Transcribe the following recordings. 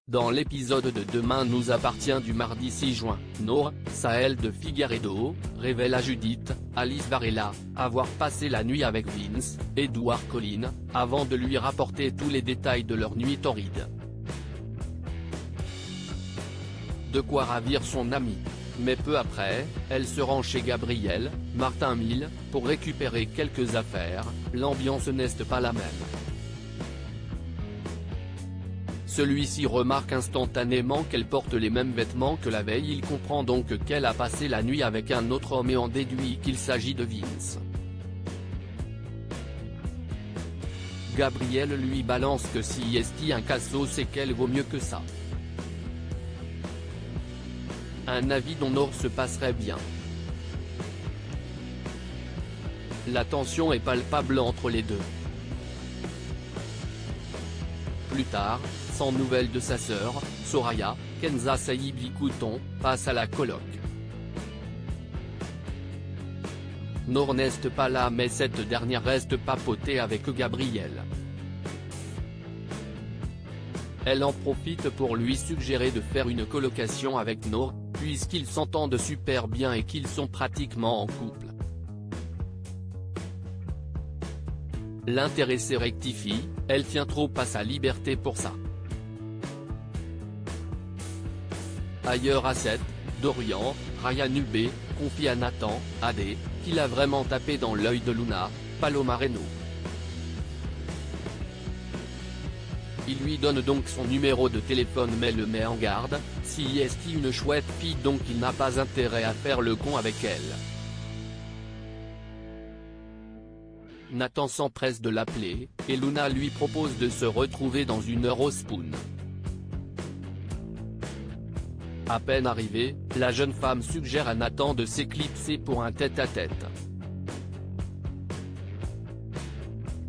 Dans l'épisode de Demain nous appartient du mardi 6 juin, Nour, Sahel de Figueiredo, révèle à Judith, Alice Varela, avoir passé la nuit avec Vince, Edouard Colline, avant de lui rapporter tous les détails de leur nuit torride. De quoi ravir son ami. Mais peu après, elle se rend chez Gabriel, Martin Mille, pour récupérer quelques affaires. L'ambiance n'est pas la même. Celui-ci remarque instantanément qu'elle porte les mêmes vêtements que la veille. Il comprend donc qu'elle a passé la nuit avec un autre homme et en déduit qu'il s'agit de Vince. Gabriel lui balance que si est un casso c'est qu'elle vaut mieux que ça. Un avis dont Nour se passerait bien. La tension est palpable entre les deux. Plus tard, sans nouvelles de sa sœur, Soraya, Kenza Saïbi Couton, passe à la coloc. Nour n'est pas là mais cette dernière reste papotée avec Gabriel. Elle en profite pour lui suggérer de faire une colocation avec Nour, puisqu'ils s'entendent super bien et qu'ils sont pratiquement en couple. L'intéressée rectifie, elle tient trop à sa liberté pour ça. Ailleurs à 7, Dorian, Ryan Ubé, confie à Nathan, AD, qu'il a vraiment tapé dans l'œil de Luna, Paloma Reno. Il lui donne donc son numéro de téléphone mais le met en garde, si est une chouette fille donc il n'a pas intérêt à faire le con avec elle. Nathan s'empresse de l'appeler, et Luna lui propose de se retrouver dans une heure au Spoon. À peine arrivée, la jeune femme suggère à Nathan de s'éclipser pour un tête-à-tête.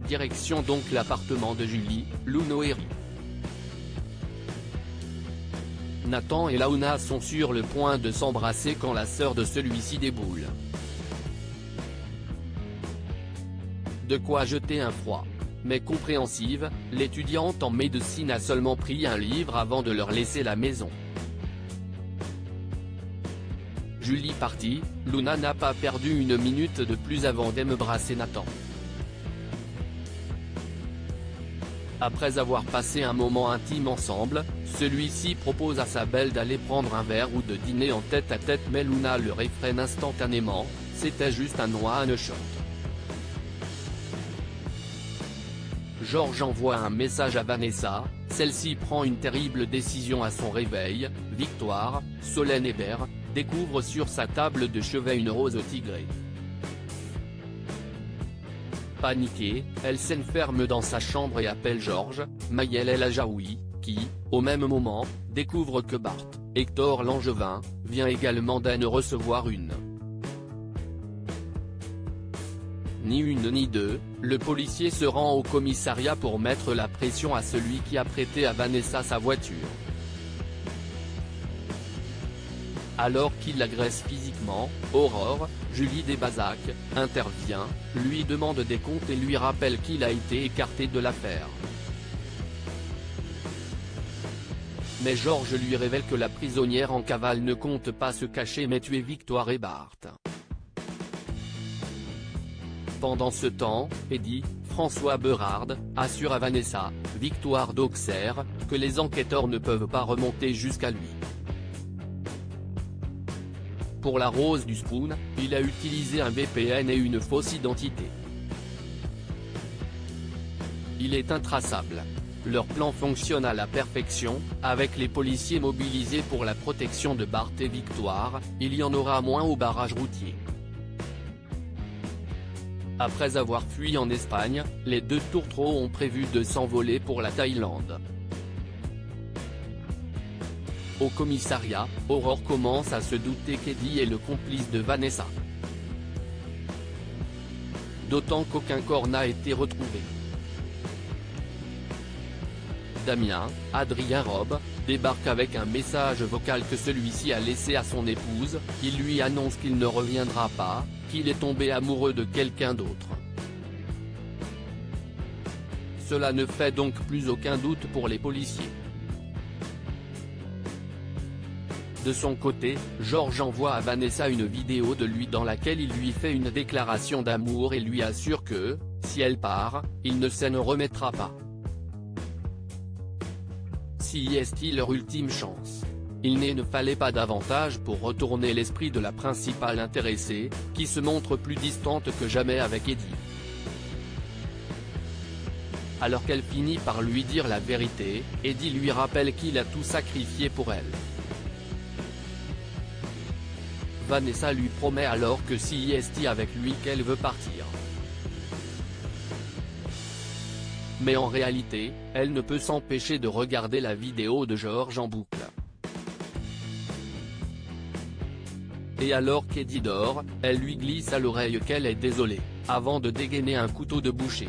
Direction donc l'appartement de Julie, Luno et Ri. Nathan et Launa sont sur le point de s'embrasser quand la sœur de celui-ci déboule. De quoi jeter un froid. Mais compréhensive, l'étudiante en médecine a seulement pris un livre avant de leur laisser la maison. Julie partie, Luna n'a pas perdu une minute de plus avant d'embrasser Nathan. Après avoir passé un moment intime ensemble, celui-ci propose à sa belle d'aller prendre un verre ou de dîner en tête-à-tête mais Luna le réfrène instantanément, c'était juste un one shot. Georges envoie un message à Vanessa, celle-ci prend une terrible décision à son réveil. Victoire, Solène Hébert, découvre sur sa table de chevet une rose tigrée. Paniquée, elle s'enferme dans sa chambre et appelle Georges, Maëlle El Ajaoui, qui, au même moment, découvre que Bart, Hector Langevin, vient également d'en recevoir une. Ni une ni deux, le policier se rend au commissariat pour mettre la pression à celui qui a prêté à Vanessa sa voiture. Alors qu'il l'agresse physiquement, Aurore, Julie Desbazac, intervient, lui demande des comptes et lui rappelle qu'il a été écarté de l'affaire. Mais Georges lui révèle que la prisonnière en cavale ne compte pas se cacher mais tuer Victoire et Bart. Pendant ce temps, Eddie, François Berard, assure à Vanessa, Victoire d'Auxerre, que les enquêteurs ne peuvent pas remonter jusqu'à lui. Pour la rose du Spoon, il a utilisé un VPN et une fausse identité. Il est intraçable. Leur plan fonctionne à la perfection, avec les policiers mobilisés pour la protection de Bart et Victoire, il y en aura moins au barrage routier. Après avoir fui en Espagne, les deux tourtereaux ont prévu de s'envoler pour la Thaïlande. Au commissariat, Aurore commence à se douter qu'Eddie est le complice de Vanessa. D'autant qu'aucun corps n'a été retrouvé. Damien, Adrien Robe, débarque avec un message vocal que celui-ci a laissé à son épouse, il lui annonce qu'il ne reviendra pas, qu'il est tombé amoureux de quelqu'un d'autre. Cela ne fait donc plus aucun doute pour les policiers. De son côté, George envoie à Vanessa une vidéo de lui dans laquelle il lui fait une déclaration d'amour et lui assure que, si elle part, il ne s'en remettra pas. Si est-il leur ultime chance? Il ne fallait pas davantage pour retourner l'esprit de la principale intéressée, qui se montre plus distante que jamais avec Eddie. Alors qu'elle finit par lui dire la vérité, Eddie lui rappelle qu'il a tout sacrifié pour elle. Vanessa lui promet alors que si est avec lui qu'elle veut partir. Mais en réalité, elle ne peut s'empêcher de regarder la vidéo de George en boucle. Et alors qu'Eddie dort, elle lui glisse à l'oreille qu'elle est désolée, avant de dégainer un couteau de boucher.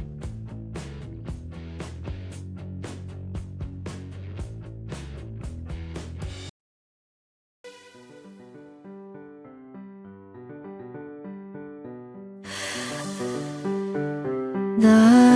나